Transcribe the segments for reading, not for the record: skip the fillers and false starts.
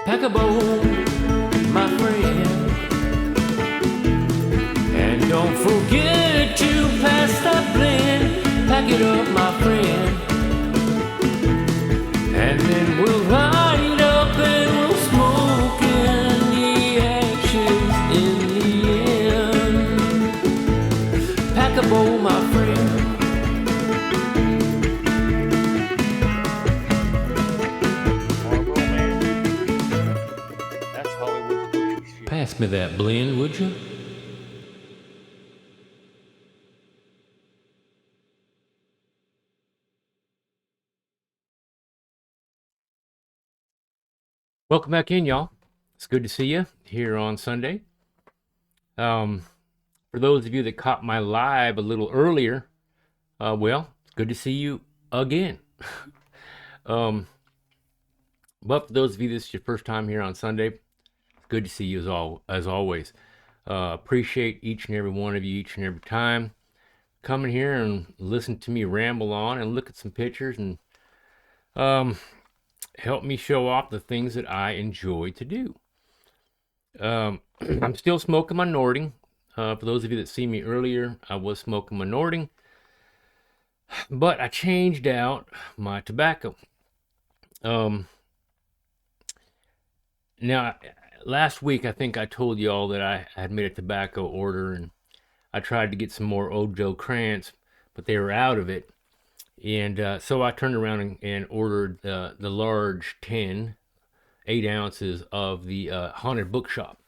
Pack a bowl, my friend, and don't forget to pass that blend. Pack it up, my friend, and then we'll light up and we'll smoke in the ashes in the end. Pack a bowl, my friend. Pass me that blend, would you? Welcome back in, y'all. It's good to see you here on Sunday. For those of you that caught my live a little earlier, well, it's good to see you again. But for those of you this is your first time here on Sunday, it's good to see you as always. Appreciate each and every one of you each and every time. Coming here and listen to me ramble on and look at some pictures and help me show off the things that I enjoy to do. I'm still smoking my Nording. For those of you that see me earlier, I was smoking my Nording, but I changed out my tobacco. Now, last week I think I told y'all that I had made a tobacco order, and I tried to get some more Old Joe Krantz, but they were out of it. And so I turned around and ordered the large 8 ounces of the Haunted Bookshop,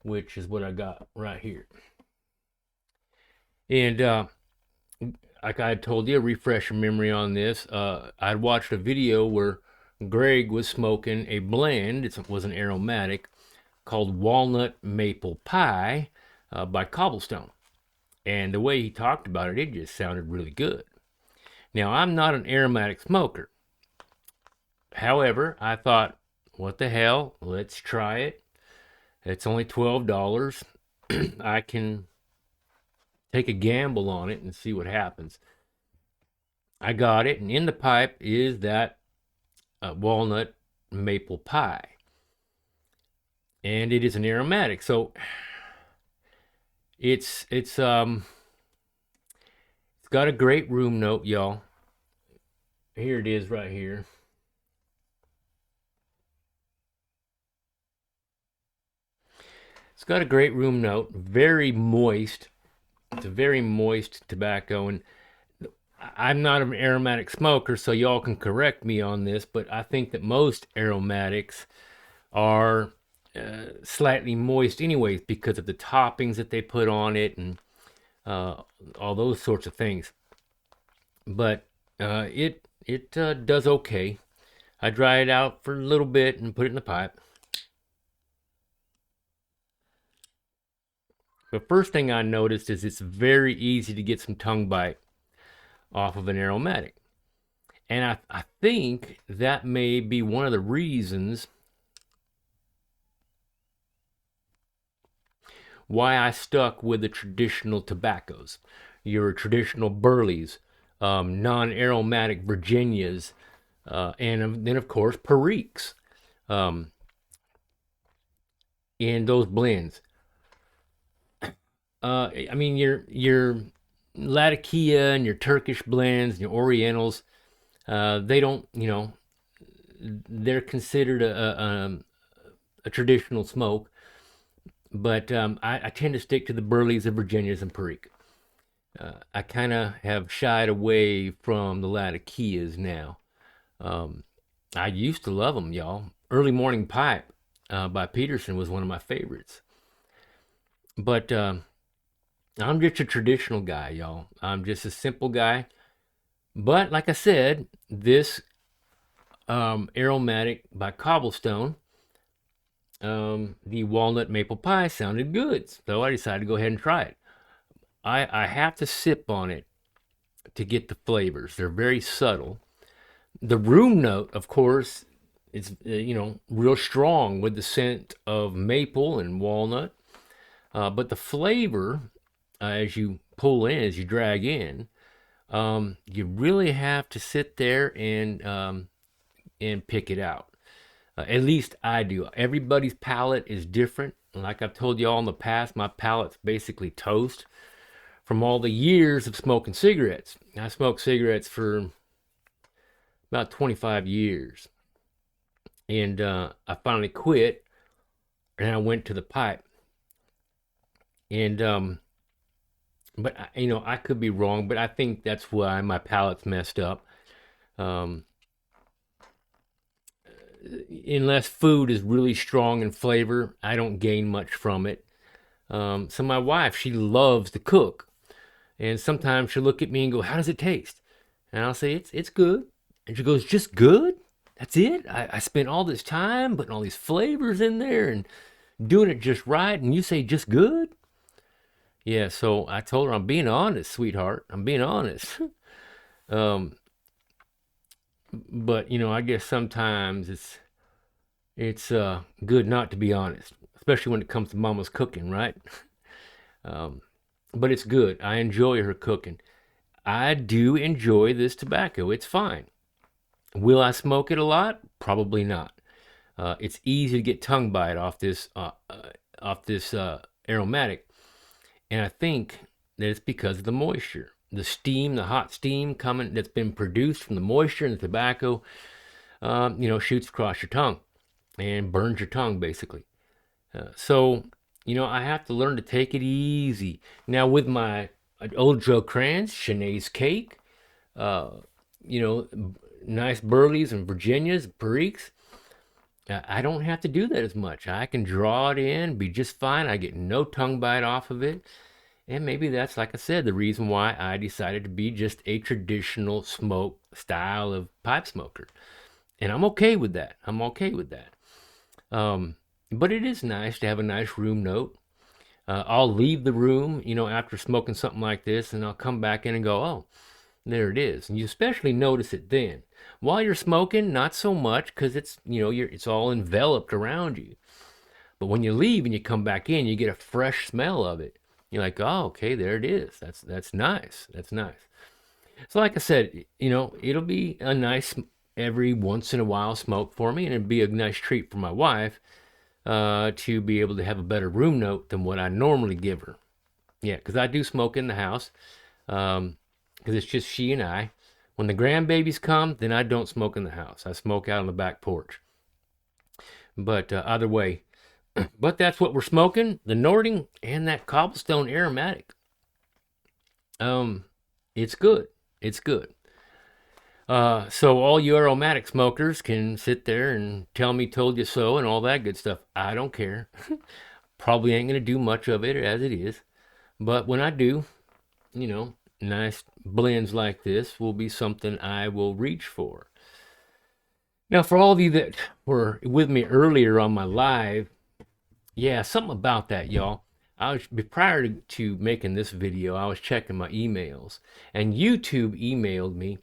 which is what I got right here. And like I had told you, refresh your memory on this. I'd watched a video where Greg was smoking a blend. It was an aromatic called Walnut Maple Pie by Cobblestone. And the way he talked about it, it just sounded really good. Now, I'm not an aromatic smoker. However, I thought, what the hell? Let's try it. It's only $12. I can take a gamble on it and see what happens. I got it, and in the pipe is that walnut maple pie. And it is an aromatic. So it's got a great room note, y'all. Here it is right here. It's got a great room note, very moist. It's a very moist tobacco, and I'm not an aromatic smoker, so y'all can correct me on this, but I think that most aromatics are slightly moist anyways because of the toppings that they put on it and all those sorts of things. But it does okay. I dry it out for a little bit and put it in the pipe. The first thing I noticed is it's very easy to get some tongue bite off of an aromatic. And I think that may be one of the reasons why I stuck with the traditional tobaccos, your traditional Burleys, non-aromatic Virginias, and then of course Periques in those blends. I mean your Latakia and your Turkish blends and your Orientals, they don't, they're considered a traditional smoke. But I tend to stick to the Burleys, the Virginias, and Perique. I kind of have shied away from the Latakias now. I used to love them, y'all. Early Morning Pipe by Peterson was one of my favorites. But I'm just a traditional guy, y'all. I'm just a simple guy. But like I said, this aromatic by Cobblestone, the walnut maple pie sounded good, so I decided to go ahead and try it. I have to sip on it to get the flavors. They're very subtle. The room note, of course, is real strong with the scent of maple and walnut, but the flavor, as you pull in, as you drag in, you really have to sit there and pick it out. At least I do. Everybody's palate is different. Like I've told you all in the past, my palate's basically toast from all the years of smoking cigarettes. I smoked cigarettes for about 25 years. And I finally quit and I went to the pipe. And, but, I could be wrong, but I think that's why my palate's messed up. Um, unless food is really strong in flavor, I don't gain much from it. So my wife, she loves to cook. And sometimes she'll look at me and go, "How does it taste?" And I'll say, "It's good." And she goes, "Just good? That's it? I spent all this time putting all these flavors in there and doing it just right, and you say just good?" Yeah, so I told her, "I'm being honest, sweetheart. I'm being honest." um, but I guess sometimes it's good not to be honest, especially when it comes to mama's cooking, right? um, but it's good. I enjoy her cooking. I do enjoy this tobacco. It's fine. Will I smoke it a lot? Probably not. It's easy to get tongue bite off this aromatic, and I think that it's because of the moisture, the steam, the hot steam coming that's been produced from the moisture in the tobacco. Shoots across your tongue and burns your tongue basically. So I have to learn to take it easy. Now with my old Joe Crans, Shanae's cake, uh, you know, nice Burleys and Virginias, Periques. I don't have to do that as much. I can draw it in, be just fine. I get no tongue bite off of it. And maybe that's, like I said, the reason why I decided to be just a traditional smoke style of pipe smoker. And I'm okay with that. I'm okay with that. Um, but it is nice to have a nice room note. I'll leave the room, after smoking something like this, and I'll come back in and go, "Oh, there it is." And you especially notice it then. While you're smoking, not so much because it's all enveloped around you. But when you leave and you come back in, you get a fresh smell of it. You're like, "Oh, okay, there it is. That's nice. That's nice." So like I said, it'll be a nice every once in a while smoke for me, and it'd be a nice treat for my wife to be able to have a better room note than what I normally give her. Yeah, because I do smoke in the house because it's just she and I. When the grandbabies come, then I don't smoke in the house. I smoke out on the back porch. But either way, but that's what we're smoking, the Nording and that cobblestone aromatic. Um, it's good. It's good. So all you aromatic smokers can sit there and tell me "told you so" and all that good stuff. I don't care. Probably ain't gonna do much of it as it is. But when I do, nice blends like this will be something I will reach for. Now, for all of you that were with me earlier on my live, yeah, something about that, y'all. I was prior to making this video, I was checking my emails, and YouTube emailed me,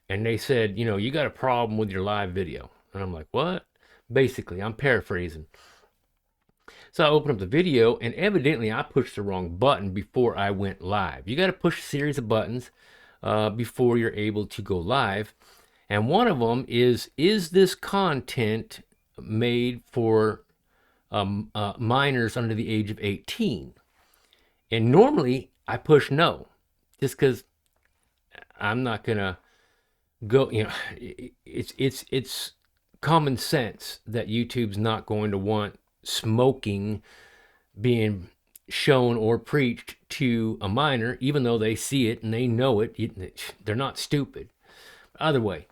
and they said, "You got a problem with your live video." And I'm like, "What?" Basically, I'm paraphrasing. So I opened up the video, and evidently I pushed the wrong button before I went live. You got to push a series of buttons before you're able to go live. And one of them is this content made for minors under the age of 18? And normally I push no, just because I'm not going to go, it's common sense that YouTube's not going to want smoking being shown or preached to a minor, even though they see it and they know it. They're not stupid. Either way,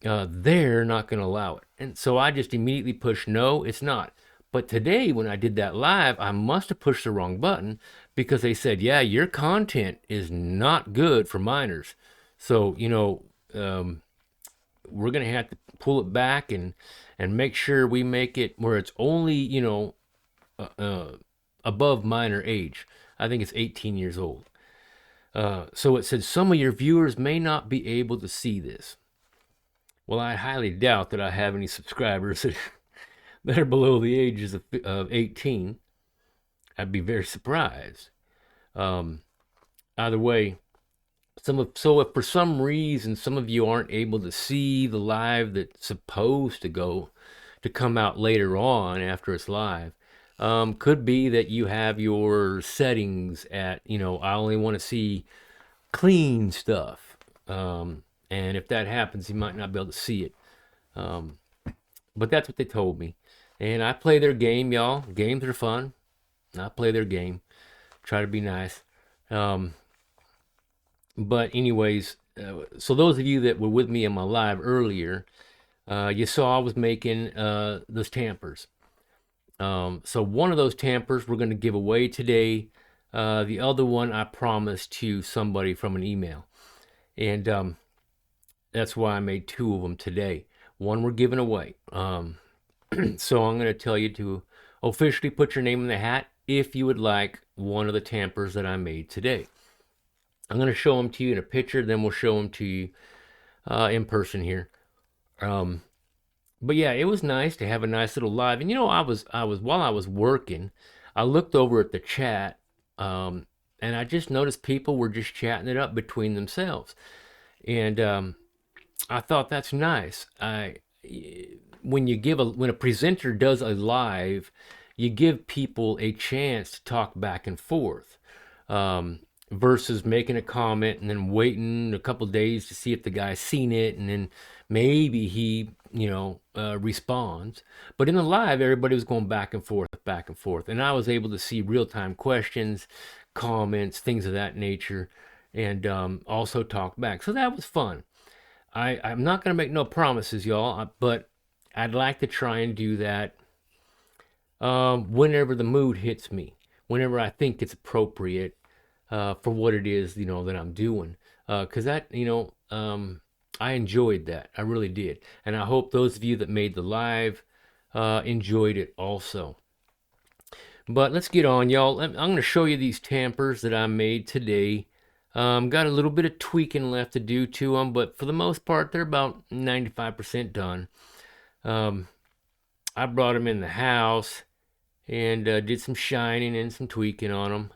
they're not going to allow it. And so I just immediately push no, it's not. But today, when I did that live, I must have pushed the wrong button because they said, "Yeah, your content is not good for minors." So, we're going to have to pull it back and make sure we make it where it's only, above minor age. I think it's 18 years old. So it said some of your viewers may not be able to see this. Well, I highly doubt that I have any subscribers that are below the ages of 18. I'd be very surprised. Either way, so if for some reason some of you aren't able to see the live that's supposed to go, to come out later on after it's live. Could be that you have your settings at, I only want to see clean stuff. And if that happens, you might not be able to see it. Um, but that's what they told me. And I play their game, y'all. Games are fun. I play their game. Try to be nice. Um, but anyways, so those of you that were with me in my live earlier, you saw I was making those tampers. So one of those tampers we're going to give away today. The other one I promised to somebody from an email. And that's why I made two of them today. One we're giving away. So I'm going to tell you to officially put your name in the hat if you would like one of the tampers that I made today. I'm going to show them to you in a picture, then we'll show them to you in person here. But yeah, it was nice to have a nice little live. And I was while I was working, I looked over at the chat, and I just noticed people were just chatting it up between themselves. And I thought that's nice. When a presenter does a live, you give people a chance to talk back and forth, versus making a comment and then waiting a couple days to see if the guy's seen it, and then maybe he responds. But in the live, everybody was going back and forth, and I was able to see real-time questions, comments, things of that nature, and also talk back. So that was fun. I'm not going to make no promises, y'all, but I'd like to try and do that whenever the mood hits me, whenever I think it's appropriate for what it is, that I'm doing. Because I enjoyed that. I really did. And I hope those of you that made the live enjoyed it also. But let's get on, y'all. I'm going to show you these tampers that I made today. Got a little bit of tweaking left to do to them, but for the most part, they're about 95% done. I brought them in the house and did some shining and some tweaking on them.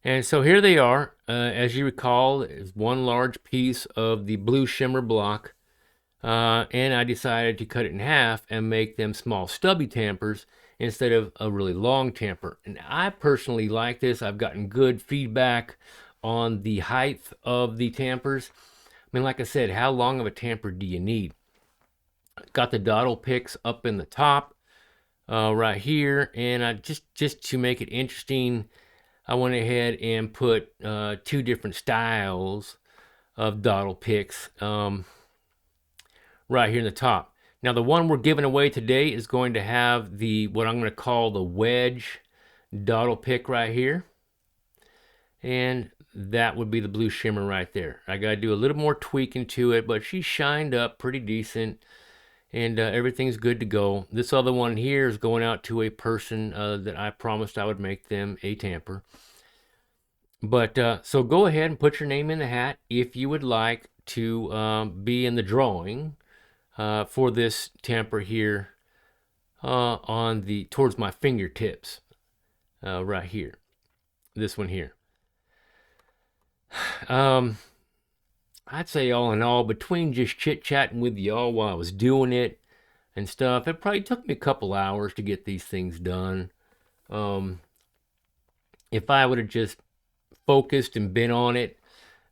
And so here they are. As you recall, it's one large piece of the blue shimmer block. And I decided to cut it in half and make them small stubby tampers instead of a really long tamper. And I personally like this. I've gotten good feedback on the height of the tampers. I mean, like I said, how long of a tamper do you need? Got the dottle picks up in the top right here, and I just to make it interesting, I went ahead and put two different styles of dottle picks right here in the top. Now the one we're giving away today is going to have what I'm going to call the wedge dottle pick right here. And that would be the blue shimmer right there. I got to do a little more tweaking to it, but she shined up pretty decent. And everything's good to go. This other one here is going out to a person that I promised I would make them a tamper. But so go ahead and put your name in the hat if you would like to be in the drawing for this tamper here towards my fingertips right here. This one here. I'd say all in all, between just chit-chatting with y'all while I was doing it and stuff, it probably took me a couple hours to get these things done. If I would have just focused and been on it,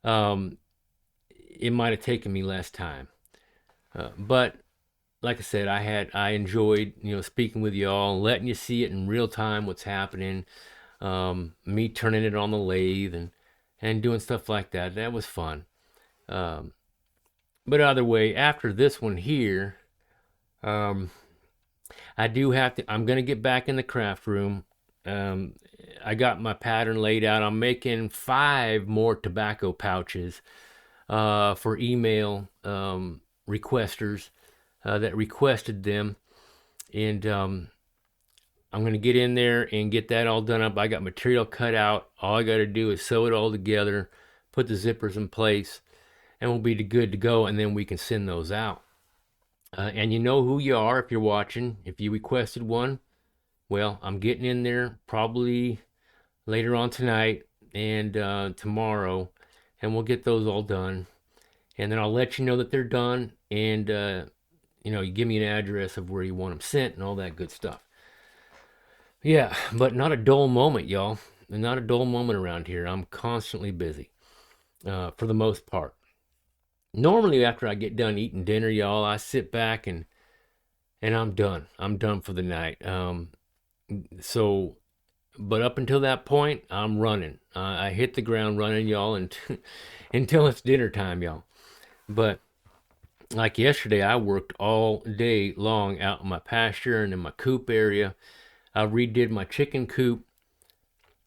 it might have taken me less time. But like I said, I enjoyed speaking with y'all and letting you see it in real time what's happening. Me turning it on the lathe and doing stuff like that. That was fun. But either way, after this one here, I do have to, I'm going to get back in the craft room. I got my pattern laid out. I'm making 5 more tobacco pouches for email requesters that requested them. And I'm going to get in there and get that all done up. I got material cut out. All I got to do is sew it all together, put the zippers in place, and we'll be good to go, and then we can send those out. And you know who you are if you're watching. If you requested one, well, I'm getting in there probably later on tonight and tomorrow, and we'll get those all done. And then I'll let you know that they're done, and you give me an address of where you want them sent and all that good stuff. Yeah, but not a dull moment, y'all. Not a dull moment around here. I'm constantly busy, for the most part. Normally, after I get done eating dinner, y'all, I sit back and I'm done. I'm done for the night. So, but up until that point, I'm running. I hit the ground running, y'all, and until it's dinner time, y'all. But like yesterday, I worked all day long out in my pasture and in my coop area. I redid my chicken coop.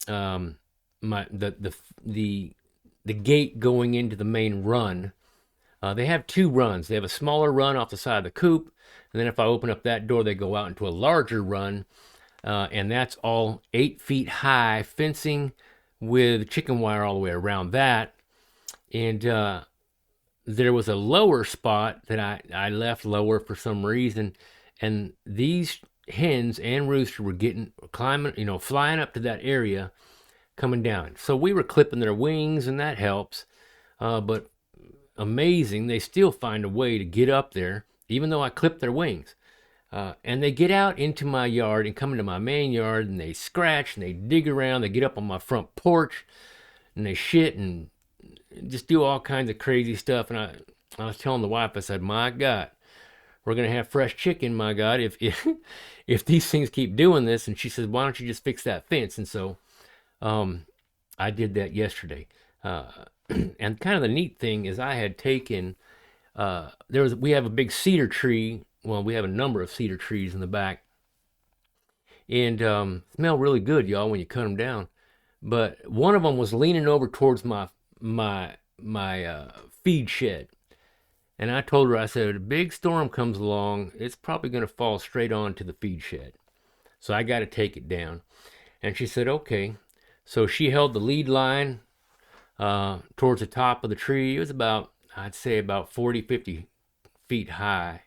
Um, my the the gate going into the main run. They have two runs. They have a smaller run off the side of the coop, and then if I open up that door, they go out into a larger run, and that's all 8 feet high fencing with chicken wire all the way around that. And there was a lower spot that I left lower for some reason, and these hens and rooster were getting climbing, flying up to that area, coming down. So we were clipping their wings, and that helps. But amazing, they still find a way to get up there, even though I clip their wings. And they get out into my yard and come into my main yard, and they scratch and they dig around. They get up on my front porch and they shit and just do all kinds of crazy stuff. And I was telling the wife, I said, "My God, we're gonna have fresh chicken, my God, if these things keep doing this." And she says, "Why don't you just fix that fence?" And so um, I did that yesterday. And kind of the neat thing is I had taken we have a big cedar tree. Well, we have a number of cedar trees in the back, and smell really good, y'all, when you cut them down. But one of them was leaning over towards my feed shed, and I told her, I said, if a big storm comes along, it's probably going to fall straight onto the feed shed, so I got to take it down. And she said, okay. So she held the lead line towards the top of the tree. It was about, I'd say, about 40, 50 feet high.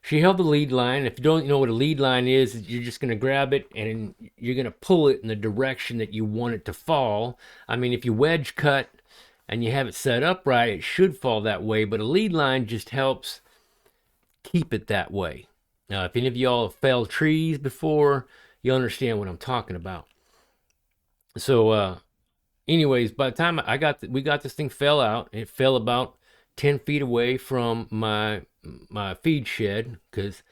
She held the lead line. If you don't know what a lead line is, you're just going to grab it and you're going to pull it in the direction that you want it to fall. I mean, if you wedge cut and you have it set up right, it should fall that way, but a lead line just helps keep it that way. Now, if any of y'all have felled trees before, you understand what I'm talking about. So, anyways, by the time we got this thing fell out, it fell about 10 feet away from my feed shed, because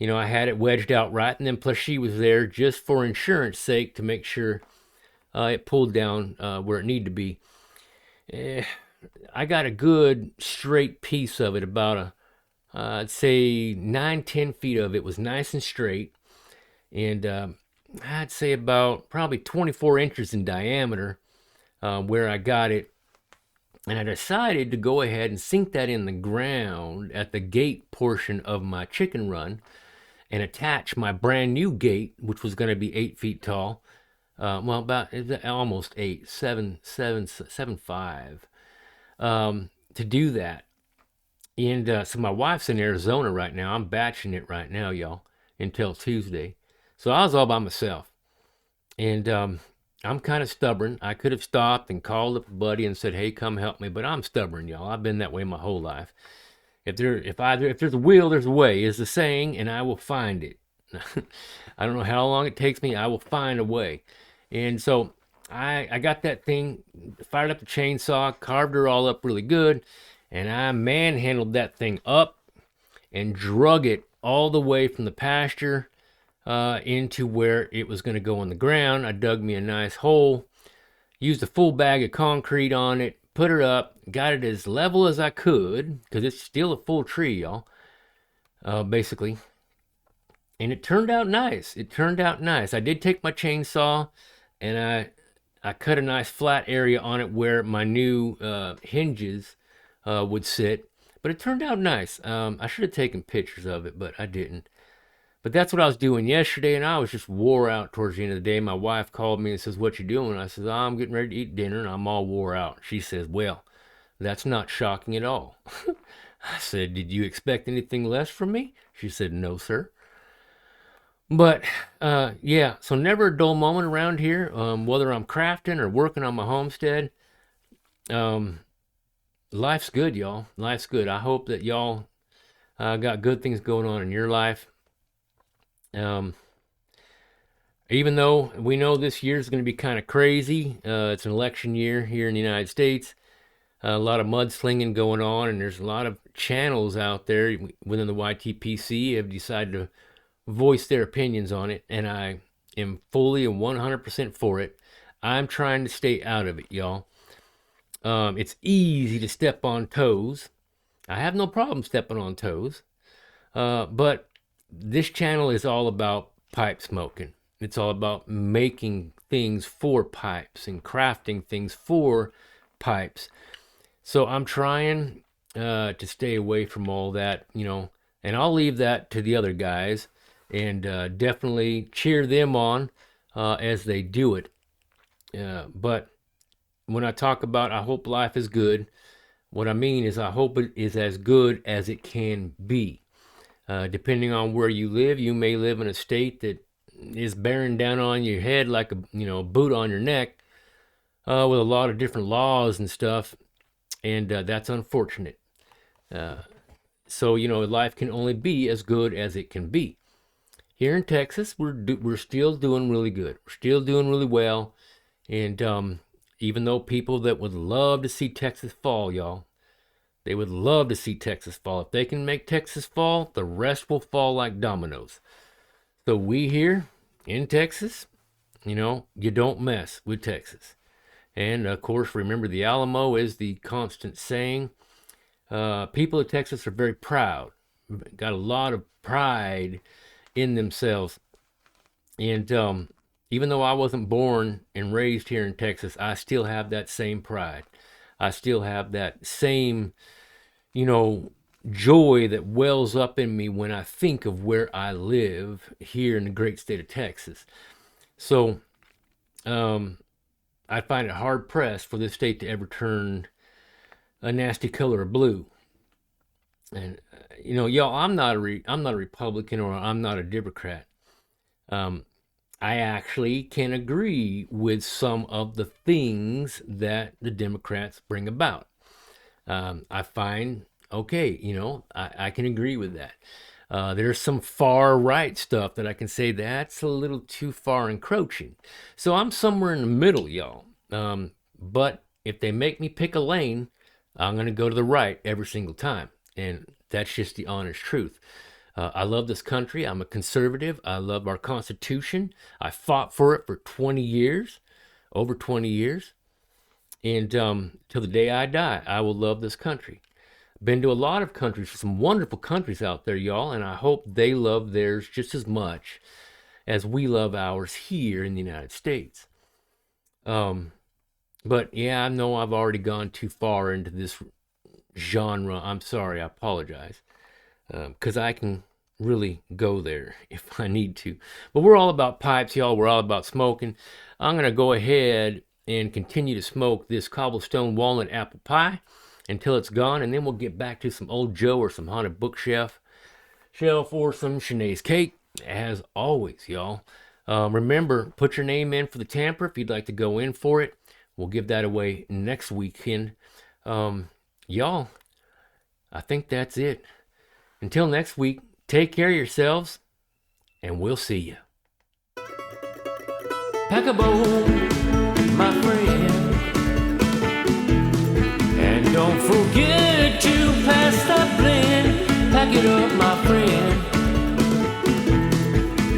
I had it wedged out right, and then plus she was there just for insurance sake to make sure it pulled down where it needed to be. I got a good straight piece of it, about I'd say 9-10 feet of it was nice and straight, and I'd say about probably 24 inches in diameter where I got it. And I decided to go ahead and sink that in the ground at the gate portion of my chicken run and attach my brand new gate, which was going to be 8 feet tall. Well, about almost 8, 7.5, to do that. And so my wife's in Arizona right now. I'm batching it right now, y'all, until Tuesday. So I was all by myself. And I'm kind of stubborn. I could have stopped and called up a buddy and said, "Hey, come help me," but I'm stubborn, y'all. I've been that way my whole life. If there's a will, there's a way, is the saying, and I will find it. I don't know how long it takes me. I will find a way. And so I got that thing, fired up the chainsaw, carved her all up really good, and I manhandled that thing up and drug it all the way from the pasture into where it was going to go on the ground. I dug me a nice hole, used a full bag of concrete on it, put her up, got it as level as I could, because it's still a full tree, y'all, basically. And it turned out nice. It turned out nice. I did take my chainsaw and I cut a nice flat area on it where my new hinges would sit. But it turned out nice. I should have taken pictures of it, but I didn't. But that's what I was doing yesterday, and I was just wore out towards the end of the day. My wife called me and says, "What you doing?" I says, "Oh, I'm getting ready to eat dinner, and I'm all wore out." She says, "Well, that's not shocking at all." I said, "Did you expect anything less from me?" She said, "No, sir." But yeah, so never a dull moment around here, whether I'm crafting or working on my homestead. Um, Life's good, y'all. Life's good. I hope that y'all got good things going on in your life. Um, Even though we know this year is going to be kind of crazy, it's an election year here in the United States. A lot of mudslinging going on, and there's a lot of channels out there within the YTPC have decided to voice their opinions on it, and I am fully and 100% for it. I'm trying to stay out of it, y'all. It's easy to step on toes. I have no problem stepping on toes, but this channel is all about pipe smoking. It's all about making things for pipes and crafting things for pipes. So I'm trying to stay away from all that, and I'll leave that to the other guys and definitely cheer them on as they do it. But when I talk about I hope life is good, what I mean is I hope it is as good as it can be. Depending on where you live, you may live in a state that is bearing down on your head like a boot on your neck with a lot of different laws and stuff, and that's unfortunate. So life can only be as good as it can be. Here in Texas, we're still doing really good. We're still doing really well, and even though people that would love to see Texas fall, y'all, they would love to see Texas fall. If they can make Texas fall, the rest will fall like dominoes. So we here in Texas, you don't mess with Texas. And of course, remember the Alamo is the constant saying. People of Texas are very proud, got a lot of pride in themselves. And even though I wasn't born and raised here in Texas, I still have that same pride. I still have that same, joy that wells up in me when I think of where I live here in the great state of Texas. So I find it hard pressed for this state to ever turn a nasty color of blue. And y'all, I'm not a Republican or I'm not a Democrat. I actually can agree with some of the things that the Democrats bring about. I find, okay, I can agree with that. There's some far right stuff that I can say that's a little too far encroaching. So I'm somewhere in the middle, y'all. But if they make me pick a lane, I'm going to go to the right every single time. And that's just the honest truth. I love this country. I'm a conservative. I love our Constitution. I fought for it for 20 years, over 20 years. And till the day I die, I will love this country. Been to a lot of countries, some wonderful countries out there, y'all, and I hope they love theirs just as much as we love ours here in the United States. But yeah, I know I've already gone too far into this genre. I'm sorry, I apologize. Because I can really go there if I need to. But we're all about pipes, y'all. We're all about smoking. I'm going to go ahead and continue to smoke this cobblestone walnut apple pie until it's gone, and then we'll get back to some Old Joe or some haunted bookshelf or some Shanae's cake, as always, y'all. Remember, put your name in for the Tamper if you'd like to go in for it. We'll give that away next weekend. Y'all, I think that's it. Until next week, take care of yourselves, and we'll see you. Pack a bowl, my friend, and don't forget to pass that blend. Pack it up, my friend,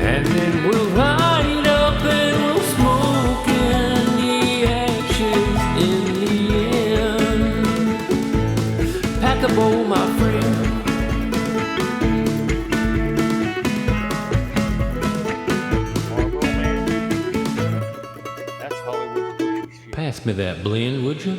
and then we'll ride up and we'll smoke in the ashes in the end. Pack a bowl, my friend. Pass me that blend, would you?